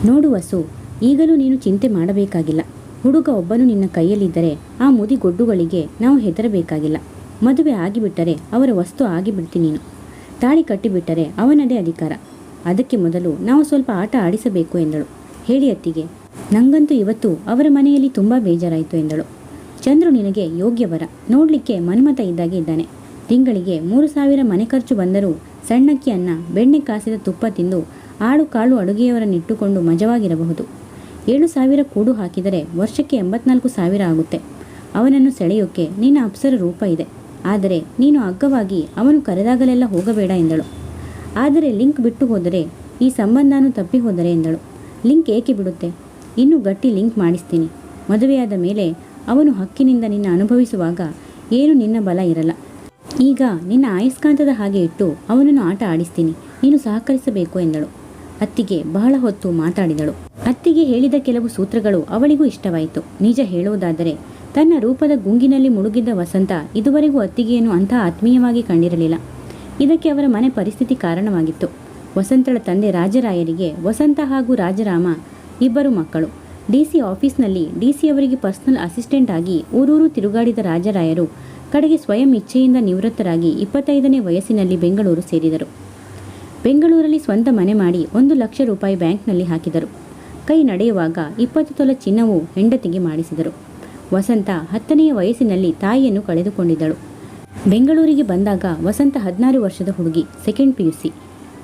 ನೋಡು ವಸು, ಈಗಲೂ ನೀನು ಚಿಂತೆ ಮಾಡಬೇಕಾಗಿಲ್ಲ. ಹುಡುಗ ಒಬ್ಬನು ನಿನ್ನ ಕೈಯಲ್ಲಿದ್ದರೆ ಆ ಮುದಿಗೊಡ್ಡುಗಳಿಗೆ ನಾವು ಹೆದರಬೇಕಾಗಿಲ್ಲ. ಮದುವೆ ಆಗಿಬಿಟ್ಟರೆ ಅವರ ವಸ್ತು ಆಗಿಬಿಡ್ತಿ ನೀನು. ತಾಳಿ ಕಟ್ಟಿಬಿಟ್ಟರೆ ಅವನದೇ ಅಧಿಕಾರ. ಅದಕ್ಕೆ ಮೊದಲು ನಾವು ಸ್ವಲ್ಪ ಆಟ ಆಡಿಸಬೇಕು ಎಂದಳು. ಹೇಳಿ ಅತ್ತಿಗೆ, ನಂಗಂತೂ ಇವತ್ತು ಅವರ ಮನೆಯಲ್ಲಿ ತುಂಬ ಬೇಜಾರಾಯಿತು ಎಂದಳು. ಚಂದ್ರು ನಿನಗೆ ಯೋಗ್ಯವರ, ನೋಡಲಿಕ್ಕೆ ಮನ್ಮಥ ಇದ್ದಾಗೆ ಇದ್ದಾನೆ. ತಿಂಗಳಿಗೆ 3,000 ಮನೆ ಖರ್ಚು ಬಂದರೂ ಸಣ್ಣಕ್ಕಿ ಅನ್ನ, ಬೆಣ್ಣೆ ಕಾಸಿದ ತುಪ್ಪ ತಿಂದು ಆಳು ಕಾಳು ಅಡುಗೆಯವರನ್ನಿಟ್ಟುಕೊಂಡು ಮಜವಾಗಿರಬಹುದು. 7,000 ಕೂಡು ಹಾಕಿದರೆ ವರ್ಷಕ್ಕೆ 84,000 ಆಗುತ್ತೆ. ಅವನನ್ನು ಸೆಳೆಯೋಕ್ಕೆ ನಿನ್ನ ಅಪ್ಸರ ರೂಪ ಇದೆ. ಆದರೆ ನೀನು ಅಗ್ಗವಾಗಿ ಅವನು ಕರೆದಾಗಲೆಲ್ಲ ಹೋಗಬೇಡ ಎಂದಳು. ಆದರೆ ಲಿಂಕ್ ಬಿಟ್ಟು ಹೋದರೆ ಈ ಸಂಬಂಧನೂ ತಪ್ಪಿ ಹೋದರೆ ಎಂದಳು. ಲಿಂಕ್ ಏಕೆ ಬಿಡುತ್ತೆ? ಇನ್ನೂ ಗಟ್ಟಿ ಲಿಂಕ್ ಮಾಡಿಸ್ತೀನಿ. ಮದುವೆಯಾದ ಮೇಲೆ ಅವನು ಹಕ್ಕಿನಿಂದ ನಿನ್ನ ಅನುಭವಿಸುವಾಗ ಏನು ನಿನ್ನ ಬಲ ಇರಲ್ಲ. ಈಗ ನಿನ್ನ ಆಯಸ್ಕಾಂತದ ಹಾಗೆ ಇಟ್ಟು ಅವನನ್ನು ಆಟ ಆಡಿಸ್ತೀನಿ. ನೀನು ಸಹಕರಿಸಬೇಕು ಎಂದಳು. ಅತ್ತಿಗೆ ಬಹಳ ಹೊತ್ತು ಮಾತಾಡಿದಳು. ಅತ್ತಿಗೆ ಹೇಳಿದ ಕೆಲವು ಸೂತ್ರಗಳು ಅವಳಿಗೂ ಇಷ್ಟವಾಯಿತು. ನಿಜ ಹೇಳುವುದಾದರೆ ತನ್ನ ರೂಪದ ಗುಂಗಿನಲ್ಲಿ ಮುಳುಗಿದ್ದ ವಸಂತ ಇದುವರೆಗೂ ಅತ್ತಿಗೆಯನ್ನು ಅಂತಹ ಆತ್ಮೀಯವಾಗಿ ಕಂಡಿರಲಿಲ್ಲ. ಇದಕ್ಕೆ ಅವರ ಮನೆ ಪರಿಸ್ಥಿತಿ ಕಾರಣವಾಗಿತ್ತು. ವಸಂತಳ ತಂದೆ ರಾಜರಾಯರಿಗೆ ವಸಂತ ಹಾಗೂ ರಾಜರಾಮ ಇಬ್ಬರು ಮಕ್ಕಳು. ಡಿಸಿ ಆಫೀಸ್ನಲ್ಲಿ ಡಿಸಿಯವರಿಗೆ ಪರ್ಸನಲ್ ಅಸಿಸ್ಟೆಂಟ್ ಆಗಿ ಊರೂರು ತಿರುಗಾಡಿದ ರಾಜರಾಯರು ಕಡೆಗೆ ಸ್ವಯಂ ಇಚ್ಛೆಯಿಂದ ನಿವೃತ್ತರಾಗಿ 25ನೇ ವಯಸ್ಸಿನಲ್ಲಿ ಬೆಂಗಳೂರು ಸೇರಿದರು. ಬೆಂಗಳೂರಲ್ಲಿ ಸ್ವಂತ ಮನೆ ಮಾಡಿ 1 ಲಕ್ಷ ರೂಪಾಯಿ ಬ್ಯಾಂಕ್ನಲ್ಲಿ ಹಾಕಿದರು. ಕೈ ನಡೆಯುವಾಗ 20 ತೊಲೆ ಚಿನ್ನವು ಹೆಂಡತಿಗೆ ಮಾಡಿಸಿದರು. ವಸಂತ 10ನೇ ವಯಸ್ಸಿನಲ್ಲಿ ತಾಯಿಯನ್ನು ಕಳೆದುಕೊಂಡಿದ್ದಳು. ಬೆಂಗಳೂರಿಗೆ ಬಂದಾಗ ವಸಂತ 16 ವರ್ಷದ ಹುಡುಗಿ, ಸೆಕೆಂಡ್ PUC.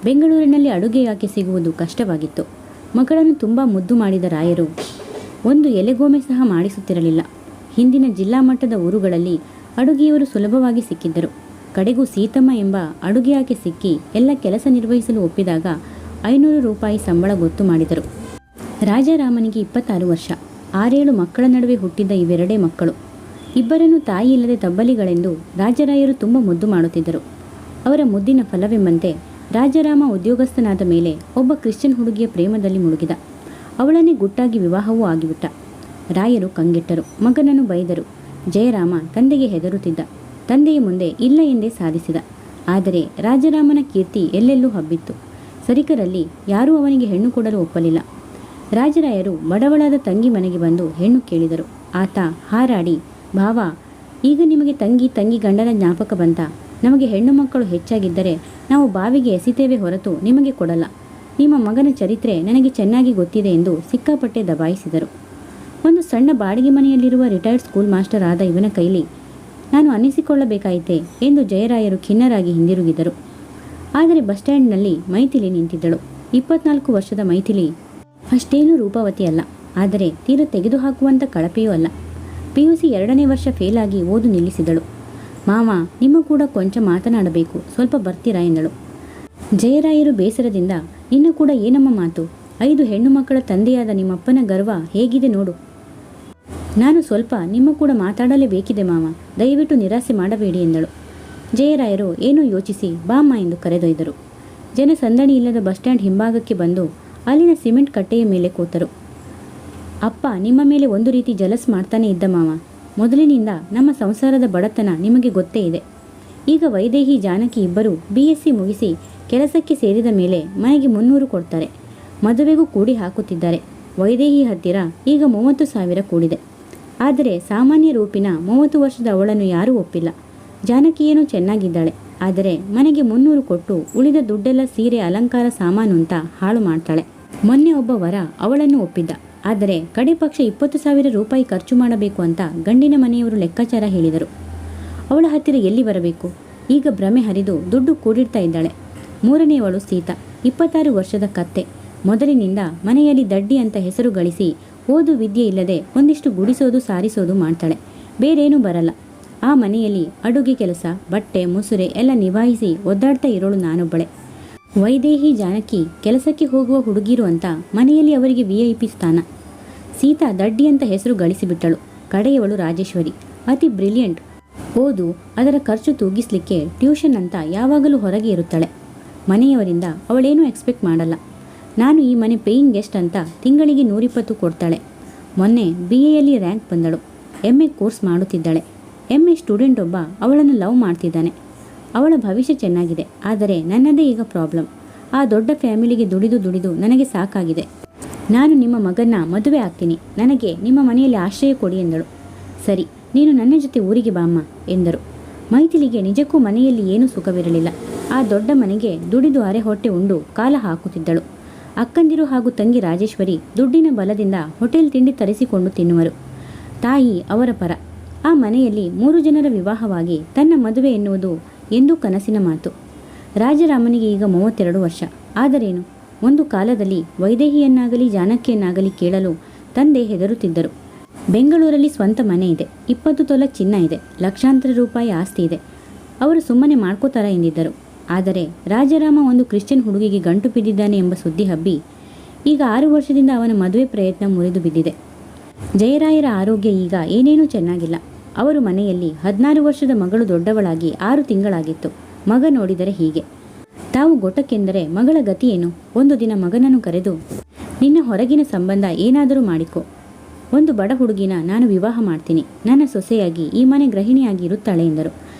ಬೆಂಗಳೂರಿನಲ್ಲಿ ಅಡುಗೆಯಾಕೆ ಸಿಗುವುದು ಕಷ್ಟವಾಗಿತ್ತು. ಮಗಳನ್ನು ತುಂಬ ಮುದ್ದು ಮಾಡಿದ ರಾಯರು ಒಂದು ಎಲೆಗೋಮೆ ಸಹ ಮಾಡಿಸುತ್ತಿರಲಿಲ್ಲ. ಹಿಂದಿನ ಜಿಲ್ಲಾ ಮಟ್ಟದ ಊರುಗಳಲ್ಲಿ ಅಡುಗೆಯವರು ಸುಲಭವಾಗಿ ಸಿಕ್ಕಿದ್ದರು. ಕಡೆಗೂ ಸೀತಮ್ಮ ಎಂಬ ಅಡುಗೆಯಾಕೆ ಸಿಕ್ಕಿ ಎಲ್ಲ ಕೆಲಸ ನಿರ್ವಹಿಸಲು ಒಪ್ಪಿದಾಗ 500 ರೂಪಾಯಿ ಸಂಬಳ ಗೊತ್ತು ಮಾಡಿದರು. ರಾಜಾರಾಮನಿಗೆ 26 ವರ್ಷ. 6-7 ಮಕ್ಕಳ ನಡುವೆ ಹುಟ್ಟಿದ್ದ ಇವೆರಡೇ ಮಕ್ಕಳು. ಇಬ್ಬರನ್ನು ತಾಯಿ ಇಲ್ಲದೆ ತಬ್ಬಲಿಗಳೆಂದು ರಾಜರಾಯರು ತುಂಬ ಮುದ್ದು ಮಾಡುತ್ತಿದ್ದರು. ಅವರ ಮುದ್ದಿನ ಫಲವೆಂಬಂತೆ ರಾಜಾರಾಮ ಉದ್ಯೋಗಸ್ಥನಾದ ಮೇಲೆ ಒಬ್ಬ ಕ್ರಿಶ್ಚಿಯನ್ ಹುಡುಗಿಯ ಪ್ರೇಮದಲ್ಲಿ ಮುಳುಗಿದ. ಅವಳನ್ನೇ ಗುಟ್ಟಾಗಿ ವಿವಾಹವೂ ಆಗಿಬಿಟ್ಟ. ರಾಯರು ಕಂಗೆಟ್ಟರು. ಮಗನನ್ನು ಬೈದರು. ಜಯರಾಮ ತಂದೆಗೆ ಹೆದರುತ್ತಿದ್ದ. ತಂದೆಯ ಮುಂದೆ ಇಲ್ಲ ಎಂದೇ ಸಾಧಿಸಿದ. ಆದರೆ ರಾಜಾರಾಮನ ಕೀರ್ತಿ ಎಲ್ಲೆಲ್ಲೂ ಹಬ್ಬಿತ್ತು. ಸರಿಕರಲ್ಲಿ ಯಾರೂ ಅವನಿಗೆ ಹೆಣ್ಣು ಕೊಡಲು ಒಪ್ಪಲಿಲ್ಲ. ರಾಜರಾಯರು ಬಡವಳಾದ ತಂಗಿ ಮನೆಗೆ ಬಂದು ಹೆಣ್ಣು ಕೇಳಿದರು. ಆತ ಹಾರಾಡಿ, ಭಾವ, ಈಗ ನಿಮಗೆ ತಂಗಿ ಗಂಡನ ಜ್ಞಾಪಕ ಬಂತ? ನಮಗೆ ಹೆಣ್ಣು ಮಕ್ಕಳು ಹೆಚ್ಚಾಗಿದ್ದರೆ ನಾವು ಬಾವಿಗೆ ಎಸಿತೇವೆ ಹೊರತು ನಿಮಗೆ ಕೊಡಲ್ಲ. ನಿಮ್ಮ ಮಗನ ಚರಿತ್ರೆ ನನಗೆ ಚೆನ್ನಾಗಿ ಗೊತ್ತಿದೆ ಎಂದು ಸಿಕ್ಕಾಪಟ್ಟೆ ದಬಾಯಿಸಿದರು. ಒಂದು ಸಣ್ಣ ಬಾಡಿಗೆ ಮನೆಯಲ್ಲಿರುವ ರಿಟೈರ್ಡ್ ಸ್ಕೂಲ್ ಮಾಸ್ಟರ್ ಆದ ಇವನ ಕೈಲಿ ನಾನು ಅನ್ನಿಸಿಕೊಳ್ಳಬೇಕಾಯಿತೆ ಎಂದು ಜಯರಾಯರು ಖಿನ್ನರಾಗಿ ಹಿಂದಿರುಗಿದರು. ಆದರೆ ಬಸ್ ಸ್ಟ್ಯಾಂಡ್ನಲ್ಲಿ ಮೈಥಿಲಿ ನಿಂತಿದ್ದಳು. 24 ವರ್ಷದ ಮೈಥಿಲಿ ಅಷ್ಟೇನೂ ರೂಪವತಿ ಅಲ್ಲ, ಆದರೆ ತೀರ ತೆಗೆದುಹಾಕುವಂಥ ಕಳಪೆಯೂ ಅಲ್ಲ. PUC 2ನೇ ವರ್ಷ ಫೇಲ್ ಆಗಿ ಓದು ನಿಲ್ಲಿಸಿದಳು. ಮಾವ, ನಿಮ್ಮ ಕೂಡ ಕೊಂಚ ಮಾತನಾಡಬೇಕು, ಸ್ವಲ್ಪ ಬರ್ತೀರಾ ಎಂದಳು. ಜಯರಾಯರು ಬೇಸರದಿಂದ, ನಿನ್ನ ಕೂಡ ಏನಮ್ಮ ಮಾತು? 5 ಹೆಣ್ಣು ಮಕ್ಕಳ ತಂದೆಯಾದ ನಿಮ್ಮಪ್ಪನ ಗರ್ವ ಹೇಗಿದೆ ನೋಡು. ನಾನು ಸ್ವಲ್ಪ ನಿಮ್ಮ ಕೂಡ ಮಾತಾಡಲೇಬೇಕಿದೆ ಮಾವ, ದಯವಿಟ್ಟು ನಿರಾಸೆ ಮಾಡಬೇಡಿ ಎಂದಳು. ಜಯರಾಯರು ಏನೋ ಯೋಚಿಸಿ ಬಾಮ್ಮ ಎಂದು ಕರೆದೊಯ್ದರು. ಜನಸಂದಣಿ ಇಲ್ಲದ ಬಸ್ ಸ್ಟ್ಯಾಂಡ್ ಹಿಂಭಾಗಕ್ಕೆ ಬಂದು ಅಲ್ಲಿನ ಸಿಮೆಂಟ್ ಕಟ್ಟೆಯ ಮೇಲೆ ಕೂತರು. ಅಪ್ಪ ನಿಮ್ಮ ಮೇಲೆ ಒಂದು ರೀತಿ ಜಲಸ್ ಮಾಡ್ತಾನೆ ಇದ್ದ ಮಾವ. ಮೊದಲಿನಿಂದ ನಮ್ಮ ಸಂಸಾರದ ಬಡತನ ನಿಮಗೆ ಗೊತ್ತೇ ಇದೆ. ಈಗ ವೈದೇಹಿ ಜಾನಕಿ ಇಬ್ಬರು BSc ಮುಗಿಸಿ ಕೆಲಸಕ್ಕೆ ಸೇರಿದ ಮೇಲೆ ಮನೆಗೆ 300 ಕೊಡ್ತಾರೆ. ಮದುವೆಗೂ ಕೂಡಿ ಹಾಕುತ್ತಿದ್ದಾರೆ. ವೈದೇಹಿ ಹತ್ತಿರ ಈಗ 30,000 ಕೂಡಿದೆ. ಆದರೆ ಸಾಮಾನ್ಯ ರೂಪಿನ 30 ವರ್ಷದ ಅವಳನ್ನು ಯಾರೂ ಒಪ್ಪಿಲ್ಲ. ಜಾನಕಿಯೇನೂ ಚೆನ್ನಾಗಿದ್ದಾಳೆ, ಆದರೆ ಮನೆಗೆ 300 ಕೊಟ್ಟು ಉಳಿದ ದುಡ್ಡೆಲ್ಲ ಸೀರೆ, ಅಲಂಕಾರ ಸಾಮಾನು ಅಂತ ಹಾಳು ಮಾಡ್ತಾಳೆ. ಮೊನ್ನೆ ಒಬ್ಬ ವರ ಅವಳನ್ನು ಒಪ್ಪಿದ್ದ. ಆದರೆ ಕಡೆ ಪಕ್ಷ 20,000 ರೂಪಾಯಿ ಖರ್ಚು ಮಾಡಬೇಕು ಅಂತ ಗಂಡಿನ ಮನೆಯವರು ಲೆಕ್ಕಾಚಾರ ಹೇಳಿದರು. ಅವಳ ಹತ್ತಿರ ಎಲ್ಲಿ ಬರಬೇಕು? ಈಗ ಭ್ರಮೆ ಹರಿದು ದುಡ್ಡು ಕೂಡಿಡ್ತಾ ಇದ್ದಾಳೆ. 3ನೇವಳು ಸೀತಾ, 26 ವರ್ಷದ ಕತ್ತೆ. ಮೊದಲಿನಿಂದ ಮನೆಯಲ್ಲಿ ದಡ್ಡಿ ಅಂತ ಹೆಸರು ಗಳಿಸಿ ಓದು ವಿದ್ಯೆ ಇಲ್ಲದೆ ಒಂದಿಷ್ಟು ಗುಡಿಸೋದು ಸಾರಿಸೋದು ಮಾಡ್ತಾಳೆ. ಬೇರೇನೂ ಬರಲ್ಲ. ಆ ಮನೆಯಲ್ಲಿ ಅಡುಗೆ ಕೆಲಸ, ಬಟ್ಟೆ, ಮುಸುರೆ ಎಲ್ಲ ನಿಭಾಯಿಸಿ ಒದ್ದಾಡ್ತಾ ಇರೋಳು ನಾನೊಬ್ಬಳೆ. ವೈದೇಹಿ ಜಾನಕಿ ಕೆಲಸಕ್ಕೆ ಹೋಗುವ ಹುಡುಗಿರು ಅಂತ ಮನೆಯಲ್ಲಿ ಅವರಿಗೆ VIP ಸ್ಥಾನ. ಸೀತಾ ದಡ್ಡಿ ಅಂತ ಹೆಸರು ಗಳಿಸಿಬಿಟ್ಟಳು. ಕಡೆಯವಳು ರಾಜೇಶ್ವರಿ, ಅತಿ ಬ್ರಿಲಿಯಂಟ್. ಓದು, ಅದರ ಖರ್ಚು ತೂಗಿಸ್ಲಿಕ್ಕೆ ಟ್ಯೂಷನ್ ಅಂತ ಯಾವಾಗಲೂ ಹೊರಗೆ ಇರುತ್ತಾಳೆ. ಮನೆಯವರಿಂದ ಅವಳೇನೂ ಎಕ್ಸ್ಪೆಕ್ಟ್ ಮಾಡಲ್ಲ. ನಾನು ಈ ಮನೆ ಪೇಯಿಂಗ್ ಗೆಸ್ಟ್ ಅಂತ ತಿಂಗಳಿಗೆ 120 ಕೊಡ್ತಾಳೆ. ಮೊನ್ನೆ BAಯಲ್ಲಿ ರ್ಯಾಂಕ್ ಬಂದಳು. MA ಕೋರ್ಸ್ ಮಾಡುತ್ತಿದ್ದಾಳೆ. MA ಸ್ಟೂಡೆಂಟ್ ಒಬ್ಬ ಅವಳನ್ನು ಲವ್ ಮಾಡ್ತಿದ್ದಾನೆ. ಅವಳ ಭವಿಷ್ಯ ಚೆನ್ನಾಗಿದೆ, ಆದರೆ ನನ್ನದೇ ಈಗ ಪ್ರಾಬ್ಲಮ್. ಆ ದೊಡ್ಡ ಫ್ಯಾಮಿಲಿಗೆ ದುಡಿದು ನನಗೆ ಸಾಕಾಗಿದೆ. ನಾನು ನಿಮ್ಮ ಮಗನ್ನ ಮದುವೆ ಆಗ್ತೀನಿ, ನನಗೆ ನಿಮ್ಮ ಮನೆಯಲ್ಲಿ ಆಶ್ರಯ ಕೊಡಿ ಎಂದಳು. ಸರಿ, ನೀನು ನನ್ನ ಜೊತೆ ಊರಿಗೆ ಬಾಮ್ಮ ಎಂದರು. ಮೈಥಿಲಿಗೆ ನಿಜಕ್ಕೂ ಮನೆಯಲ್ಲಿ ಏನೂ ಸುಖವಿರಲಿಲ್ಲ. ಆ ದೊಡ್ಡ ಮನೆಗೆ ದುಡಿದು ಅರೆ ಹೊಟ್ಟೆ ಉಂಡು ಕಾಲ ಹಾಕುತ್ತಿದ್ದಳು. ಅಕ್ಕಂದಿರು ಹಾಗೂ ತಂಗಿ ರಾಜೇಶ್ವರಿ ದುಡ್ಡಿನ ಬಲದಿಂದ ಹೋಟೆಲ್ ತಿಂಡಿ ತರಿಸಿಕೊಂಡು ತಿನ್ನುವರು. ತಾಯಿ ಅವರ ಪರ. ಆ ಮನೆಯಲ್ಲಿ 3 ಜನರ ವಿವಾಹವಾಗಿ ತನ್ನ ಮದುವೆ ಎನ್ನುವುದು ಎಂದೂ ಕನಸಿನ ಮಾತು. ರಾಜರಾಮನಿಗೆ ಈಗ 32 ವರ್ಷ. ಆದರೇನು, ಒಂದು ಕಾಲದಲ್ಲಿ ವೈದೇಹಿಯನ್ನಾಗಲಿ ಜಾನಕಿಯನ್ನಾಗಲಿ ಕೇಳಲು ತಂದೆ ಹೆದರುತ್ತಿದ್ದರು. ಬೆಂಗಳೂರಲ್ಲಿ ಸ್ವಂತ ಮನೆ ಇದೆ, 20 ತೊಲ ಚಿನ್ನ ಇದೆ, ಲಕ್ಷಾಂತರ ರೂಪಾಯಿ ಆಸ್ತಿ ಇದೆ. ಅವರು ಸುಮ್ಮನೆ ಮಾಡ್ಕೋತಾರ ಎಂದಿದ್ದರು. ಆದರೆ ರಾಜರಾಮ ಒಂದು ಕ್ರಿಶ್ಚಿಯನ್ ಹುಡುಗಿಗೆ ಗಂಟು ಬಿದ್ದಿದ್ದಾನೆ ಎಂಬ ಸುದ್ದಿ ಹಬ್ಬಿ ಈಗ 6 ವರ್ಷದಿಂದ ಅವನ ಮದುವೆ ಪ್ರಯತ್ನ ಮುರಿದು ಬಿದ್ದಿದೆ. ಜಯರಾಯರ ಆರೋಗ್ಯ ಈಗ ಏನೇನೂ ಚೆನ್ನಾಗಿಲ್ಲ. ಅವರು ಮನೆಯಲ್ಲಿ 16 ವರ್ಷದ ಮಗಳು ದೊಡ್ಡವಳಾಗಿ 6 ತಿಂಗಳಾಗಿತ್ತು. ಮಗ ನೋಡಿದರೆ ಹೀಗೆ. ತಾವು ಗೊಟ್ಟಕ್ಕೆಂದರೆ ಮಗಳ ಗತಿ ಏನು? ಒಂದು ದಿನ ಮಗನನ್ನು ಕರೆದು, ನಿನ್ನ ಹೊರಗಿನ ಸಂಬಂಧ ಏನಾದರೂ ಮಾಡಿಕೊ, ಒಂದು ಬಡ ಹುಡುಗಿನ ನಾನು ವಿವಾಹ ಮಾಡ್ತೀನಿ, ನನ್ನ ಸೊಸೆಯಾಗಿ ಈ ಮನೆ ಗೃಹಿಣಿಯಾಗಿ ಇರುತ್ತಾಳೆ ಎಂದರು.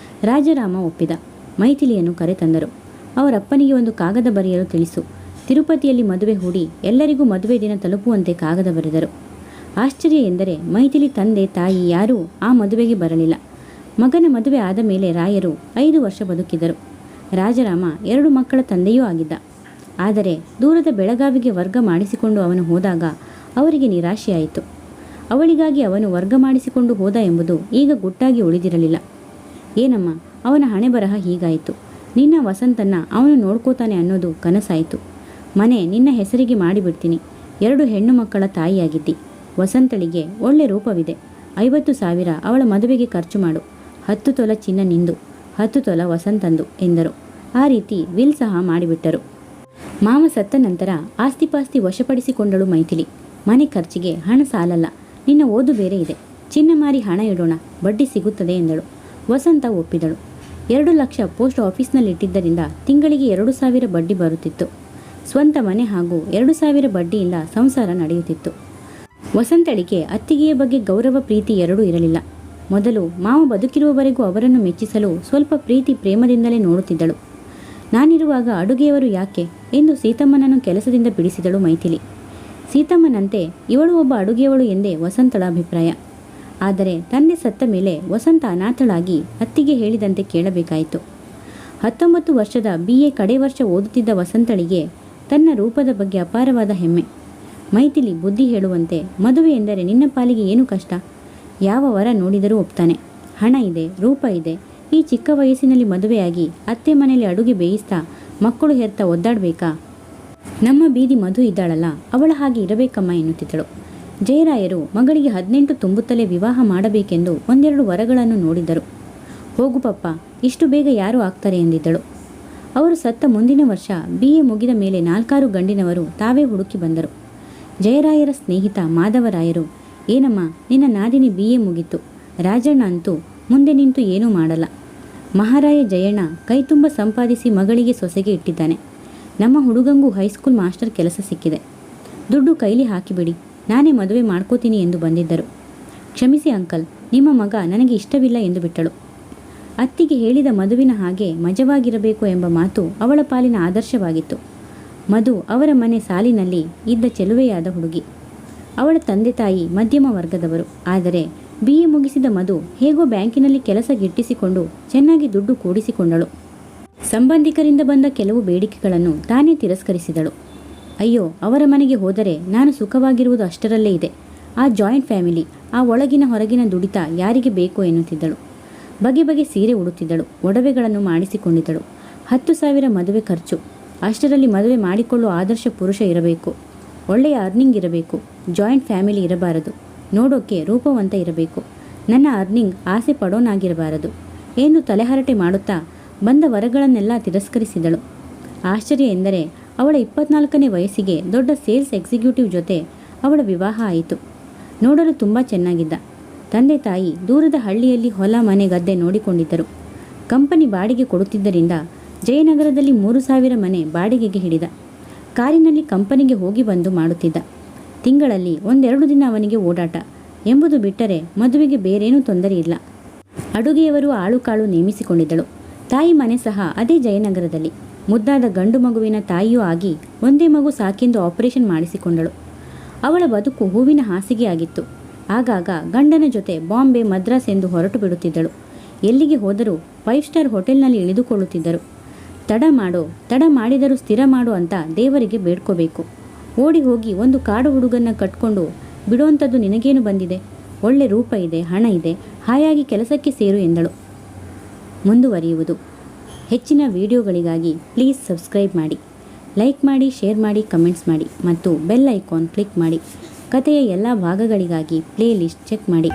ರಾಜರಾಮ ಒಪ್ಪಿದ. ಮೈಥಿಲಿಯನ್ನು ಕರೆತಂದರು. ಅವರಪ್ಪನಿಗೆ ಒಂದು ಕಾಗದ ಬರೆಯಲು ತಿಳಿಸು. ತಿರುಪತಿಯಲ್ಲಿ ಮದುವೆ ಹೂಡಿ ಎಲ್ಲರಿಗೂ ಮದುವೆ ದಿನ ತಲುಪುವಂತೆ ಕಾಗದ ಬರೆದರು. ಆಶ್ಚರ್ಯ ಎಂದರೆ ಮೈಥಿಲಿ ತಂದೆ ತಾಯಿ ಯಾರೂ ಆ ಮದುವೆಗೆ ಬರಲಿಲ್ಲ. ಮಗನ ಮದುವೆ ಆದ ಮೇಲೆ ರಾಯರು 5 ವರ್ಷ ಬದುಕಿದರು. ರಾಜರಾಮ 2 ಮಕ್ಕಳ ತಂದೆಯೂ ಆಗಿದ್ದ. ಆದರೆ ದೂರದ ಬೆಳಗಾವಿಗೆ ವರ್ಗ ಮಾಡಿಸಿಕೊಂಡು ಅವನು ಹೋದಾಗ ಅವರಿಗೆ ನಿರಾಶೆಯಾಯಿತು. ಅವಳಿಗಾಗಿ ಅವನು ವರ್ಗ ಮಾಡಿಸಿಕೊಂಡು ಹೋದ ಎಂಬುದು ಈಗ ಗುಟ್ಟಾಗಿ ಉಳಿದಿರಲಿಲ್ಲ. ಏನಮ್ಮ, ಅವನ ಹಣೆ ಬರಹ ಹೀಗಾಯಿತು. ನಿನ್ನ ವಸಂತನ್ನ ಅವನು ನೋಡ್ಕೋತಾನೆ ಅನ್ನೋದು ಕನಸಾಯಿತು. ಮನೆ ನಿನ್ನ ಹೆಸರಿಗೆ ಮಾಡಿಬಿಡ್ತೀನಿ. 2 ಹೆಣ್ಣು ಮಕ್ಕಳ ತಾಯಿಯಾಗಿದ್ದಿ. ವಸಂತಳಿಗೆ ಒಳ್ಳೆ ರೂಪವಿದೆ. 50,000 ಅವಳ ಮದುವೆಗೆ ಖರ್ಚು ಮಾಡು. 10 ತೊಲ ಚಿನ್ನ ನಿಂದು, 10 ತೊಲ ವಸಂತಂದು ಎಂದರು. ಆ ರೀತಿ ವಿಲ್ ಸಹ ಮಾಡಿಬಿಟ್ಟರು. ಮಾವ ಸತ್ತ ನಂತರ ಆಸ್ತಿಪಾಸ್ತಿ ವಶಪಡಿಸಿಕೊಂಡಳು ಮೈಥಿಲಿ. ಮನೆ ಖರ್ಚಿಗೆ ಹಣ ಸಾಲಲ್ಲ, ನಿನ್ನ ಓದು ಬೇರೆ ಇದೆ, ಚಿನ್ನ ಮಾರಿ ಹಣ ಇಡೋಣ, ಬಡ್ಡಿ ಸಿಗುತ್ತದೆ ಎಂದಳು. ವಸಂತ ಒಪ್ಪಿದಳು. 2 ಲಕ್ಷ ಪೋಸ್ಟ್ ಆಫೀಸ್ನಲ್ಲಿಟ್ಟಿದ್ದರಿಂದ ತಿಂಗಳಿಗೆ 2,000 ಬಡ್ಡಿ ಬರುತ್ತಿತ್ತು. ಸ್ವಂತ ಮನೆ ಹಾಗೂ 2,000 ಬಡ್ಡಿಯಿಂದ ಸಂಸಾರ ನಡೆಯುತ್ತಿತ್ತು. ವಸಂತಳಿಗೆ ಅತ್ತಿಗೆಯ ಬಗ್ಗೆ ಗೌರವ ಪ್ರೀತಿ ಎರಡೂ ಇರಲಿಲ್ಲ. ಮೊದಲು ಮಾವ ಬದುಕಿರುವವರೆಗೂ ಅವರನ್ನು ಮೆಚ್ಚಿಸಲು ಸ್ವಲ್ಪ ಪ್ರೀತಿ ಪ್ರೇಮದಿಂದಲೇ ನೋಡುತ್ತಿದ್ದಳು. ನಾನಿರುವಾಗ ಅಡುಗೆಯವರು ಯಾಕೆ ಎಂದು ಸೀತಮ್ಮನನ್ನು ಕೆಲಸದಿಂದ ಬಿಡಿಸಿದಳು ಮೈಥಿಲಿ. ಸೀತಮ್ಮನಂತೆ ಇವಳು ಒಬ್ಬ ಅಡುಗೆಯವಳು ಎಂದೇ ವಸಂತಳ ಅಭಿಪ್ರಾಯ. ಆದರೆ ತಂದೆ ಸತ್ತ ಮೇಲೆ ವಸಂತ ಅನಾಥಳಾಗಿ ಅತ್ತಿಗೆ ಹೇಳಿದಂತೆ ಕೇಳಬೇಕಾಯಿತು. 19 ವರ್ಷದ BA ಕಡೆ ವರ್ಷ ಓದುತ್ತಿದ್ದ ವಸಂತಳಿಗೆ ತನ್ನ ರೂಪದ ಬಗ್ಗೆ ಅಪಾರವಾದ ಹೆಮ್ಮೆ. ಮೈಥಿಲಿ ಬುದ್ಧಿ ಹೇಳುವಂತೆ, ಮದುವೆ ಎಂದರೆ ನಿನ್ನ ಪಾಲಿಗೆ ಏನು ಕಷ್ಟ? ಯಾವ ವರ ನೋಡಿದರೂ ಒಪ್ತಾನೆ. ಹಣ ಇದೆ, ರೂಪ ಇದೆ. ಈ ಚಿಕ್ಕ ವಯಸ್ಸಿನಲ್ಲಿ ಮದುವೆಯಾಗಿ ಅತ್ತೆ ಮನೆಯಲ್ಲಿ ಅಡುಗೆ ಬೇಯಿಸ್ತಾ ಮಕ್ಕಳು ಹೆರ್ತಾ ಒದ್ದಾಡಬೇಕಾ? ನಮ್ಮ ಬೀದಿ ಮಧು ಇದ್ದಾಳಲ್ಲ, ಅವಳ ಹಾಗೆ ಇರಬೇಕಮ್ಮ ಎನ್ನುತ್ತಿದ್ದಳು. ಜಯರಾಯರು ಮಗಳಿಗೆ 18 ತುಂಬುತ್ತಲೇ ವಿವಾಹ ಮಾಡಬೇಕೆಂದು 1-2 ವರಗಳನ್ನು ನೋಡಿದ್ದರು. ಹೋಗು ಪಪ್ಪ, ಇಷ್ಟು ಬೇಗ ಯಾರು ಆಗ್ತಾರೆ ಎಂದಿದ್ದಳು. ಅವರು ಸತ್ತ ಮುಂದಿನ ವರ್ಷ BA ಮುಗಿದ ಮೇಲೆ 4-6 ಗಂಡಿನವರು ತಾವೇ ಹುಡುಕಿ ಬಂದರು. ಜಯರಾಯರ ಸ್ನೇಹಿತ ಮಾಧವರಾಯರು, ಏನಮ್ಮ, ನಿನ್ನ ನಾದಿನಿ BA ಮುಗಿತು, ರಾಜಣ್ಣ ಅಂತೂ ಮುಂದೆ ನಿಂತು ಏನೂ ಮಾಡಲ್ಲ. ಮಹಾರಾಯ ಜಯಣ್ಣ ಕೈತುಂಬ ಸಂಪಾದಿಸಿ ಮಗಳಿಗೆ ಸೊಸೆಗೆ ಇಟ್ಟಿದ್ದಾನೆ. ನಮ್ಮ ಹುಡುಗಂಗೂ ಹೈಸ್ಕೂಲ್ ಮಾಸ್ಟರ್ ಕೆಲಸ ಸಿಕ್ಕಿದೆ. ದುಡ್ಡು ಕೈಲಿ ಹಾಕಿಬಿಡಿ, ನಾನೇ ಮದುವೆ ಮಾಡ್ಕೋತೀನಿ ಎಂದು ಬಂದಿದ್ದರು. ಕ್ಷಮಿಸಿ ಅಂಕಲ್, ನಿಮ್ಮ ಮಗ ನನಗೆ ಇಷ್ಟವಿಲ್ಲ ಎಂದು ಬಿಟ್ಟಳು. ಅತ್ತಿಗೆ ಹೇಳಿದ ಮದುವಿನ ಹಾಗೆ ಮಜವಾಗಿರಬೇಕು ಎಂಬ ಮಾತು ಅವಳ ಪಾಲಿನ ಆದರ್ಶವಾಗಿತ್ತು. ಮಧು ಅವರ ಮನೆ ಸಾಲಿನಲ್ಲಿ ಇದ್ದ ಚೆಲುವೆಯಾದ ಹುಡುಗಿ. ಅವಳ ತಂದೆ ತಾಯಿ ಮಧ್ಯಮ ವರ್ಗದವರು. ಆದರೆ BA ಮುಗಿಸಿದ ಮಧು ಹೇಗೋ ಬ್ಯಾಂಕಿನಲ್ಲಿ ಕೆಲಸ ಗಿಟ್ಟಿಸಿಕೊಂಡು ಚೆನ್ನಾಗಿ ದುಡ್ಡು ಕೂಡಿಸಿಕೊಂಡಳು. ಸಂಬಂಧಿಕರಿಂದ ಬಂದ ಕೆಲವು ಬೇಡಿಕೆಗಳನ್ನು ತಾನೇ ತಿರಸ್ಕರಿಸಿದಳು. ಅಯ್ಯೋ, ಅವರ ಮನೆಗೆ ಹೋದರೆ ನಾನು ಸುಖವಾಗಿರುವುದು ಅಷ್ಟರಲ್ಲೇ ಇದೆ. ಆ ಜಾಯಿಂಟ್ ಫ್ಯಾಮಿಲಿ, ಆ ಒಳಗಿನ ಹೊರಗಿನ ದುಡಿತ ಯಾರಿಗೆ ಬೇಕು ಎನ್ನುತ್ತಿದ್ದಳು. ಬಗೆ ಬಗೆ ಸೀರೆ ಉಡುತ್ತಿದ್ದಳು. ಒಡವೆಗಳನ್ನು ಮಾಡಿಸಿಕೊಂಡಿದ್ದಳು. 10,000 ಮದುವೆ ಖರ್ಚು. ಅಷ್ಟರಲ್ಲಿ ಮದುವೆ ಮಾಡಿಕೊಳ್ಳುವ ಆದರ್ಶ ಪುರುಷ ಇರಬೇಕು. ಒಳ್ಳೆಯ ಅರ್ನಿಂಗ್ ಇರಬೇಕು. ಜಾಯಿಂಟ್ ಫ್ಯಾಮಿಲಿ ಇರಬಾರದು. ನೋಡೋಕ್ಕೆ ರೂಪವಂತ ಇರಬೇಕು. ನನ್ನ ಅರ್ನಿಂಗ್ ಆಸೆ ಪಡೋನಾಗಿರಬಾರದು ಎಂದು ತಲೆಹರಟೆ ಮಾಡುತ್ತಾ ಬಂದ ವರಗಳನ್ನೆಲ್ಲ ತಿರಸ್ಕರಿಸಿದಳು. ಆಶ್ಚರ್ಯ ಎಂದರೆ ಅವಳ 24ನೇ ವಯಸ್ಸಿಗೆ ದೊಡ್ಡ ಸೇಲ್ಸ್ ಎಕ್ಸಿಕ್ಯೂಟಿವ್ ಜೊತೆ ಅವಳ ವಿವಾಹ ಆಯಿತು. ನೋಡಲು ತುಂಬ ಚೆನ್ನಾಗಿದ್ದ. ತಂದೆ ತಾಯಿ ದೂರದ ಹಳ್ಳಿಯಲ್ಲಿ ಹೊಲ ಮನೆ ಗದ್ದೆ ನೋಡಿಕೊಂಡಿದ್ದರು. ಕಂಪನಿ ಬಾಡಿಗೆ ಕೊಡುತ್ತಿದ್ದರಿಂದ ಜಯನಗರದಲ್ಲಿ 3,000 ಮನೆ ಬಾಡಿಗೆಗೆ ಹಿಡಿದ. ಕಾರಿನಲ್ಲಿ ಕಂಪನಿಗೆ ಹೋಗಿ ಬಂದು ಮಾಡುತ್ತಿದ್ದ. ತಿಂಗಳಲ್ಲಿ 1-2 ದಿನ ಅವನಿಗೆ ಓಡಾಟ ಎಂಬುದು ಬಿಟ್ಟರೆ ಮದುವೆಗೆ ಬೇರೇನೂ ತೊಂದರೆ ಇಲ್ಲ. ಅಡುಗೆಯವರು ಆಳು ಕಾಳು ನೇಮಿಸಿಕೊಂಡಿದ್ದಳು. ತಾಯಿ ಮನೆ ಸಹ ಅದೇ ಜಯನಗರದಲ್ಲಿ. ಮುದ್ದಾದ ಗಂಡು ಮಗುವಿನ ತಾಯಿಯೂ ಆಗಿ ಒಂದೇ ಮಗು ಸಾಕೆಂದು ಆಪರೇಷನ್ ಮಾಡಿಸಿಕೊಂಡಳು. ಅವಳ ಬದುಕು ಹೂವಿನ ಹಾಸಿಗೆಯಾಗಿತ್ತು. ಆಗಾಗ ಗಂಡನ ಜೊತೆ ಬಾಂಬೆ, ಮದ್ರಾಸ್ ಎಂದು ಹೊರಟು ಬಿಡುತ್ತಿದ್ದಳು. ಎಲ್ಲಿಗೆ ಹೋದರೂ 5 ಸ್ಟಾರ್ ಹೋಟೆಲ್ನಲ್ಲಿ ಇಳಿದುಕೊಳ್ಳುತ್ತಿದ್ದರು. ತಡ ಮಾಡಿದರೂ ಸ್ಥಿರ ಮಾಡು ಅಂತ ದೇವರಿಗೆ ಬೇಡ್ಕೋಬೇಕು. ಓಡಿ ಹೋಗಿ ಒಂದು ಕಾಡು ಹುಡುಗನ್ನ ಕಟ್ಕೊಂಡು ಬಿಡುವಂಥದ್ದು ನಿನಗೇನು ಬಂದಿದೆ? ಒಳ್ಳೆ ರೂಪ ಇದೆ, ಹಣ ಇದೆ, ಹಾಯಾಗಿ ಕೆಲಸಕ್ಕೆ ಸೇರು ಎಂದಳು. ಮುಂದುವರಿಯುವುದು. ಹೆಚ್ಚಿನ ವಿಡಿಯೋಗಳಿಗಾಗಿ ಪ್ಲೀಸ್ ಸಬ್ಸ್ಕ್ರೈಬ್ ಮಾಡಿ, ಲೈಕ್ ಮಾಡಿ, ಶೇರ್ ಮಾಡಿ, ಕಮೆಂಟ್ಸ್ ಮಾಡಿ ಮತ್ತು ಬೆಲ್ ಐಕಾನ್ ಕ್ಲಿಕ್ ಮಾಡಿ. ಕಥೆಯ ಎಲ್ಲ ಭಾಗಗಳಿಗಾಗಿ ಪ್ಲೇ ಲಿಸ್ಟ್ ಚೆಕ್ ಮಾಡಿ.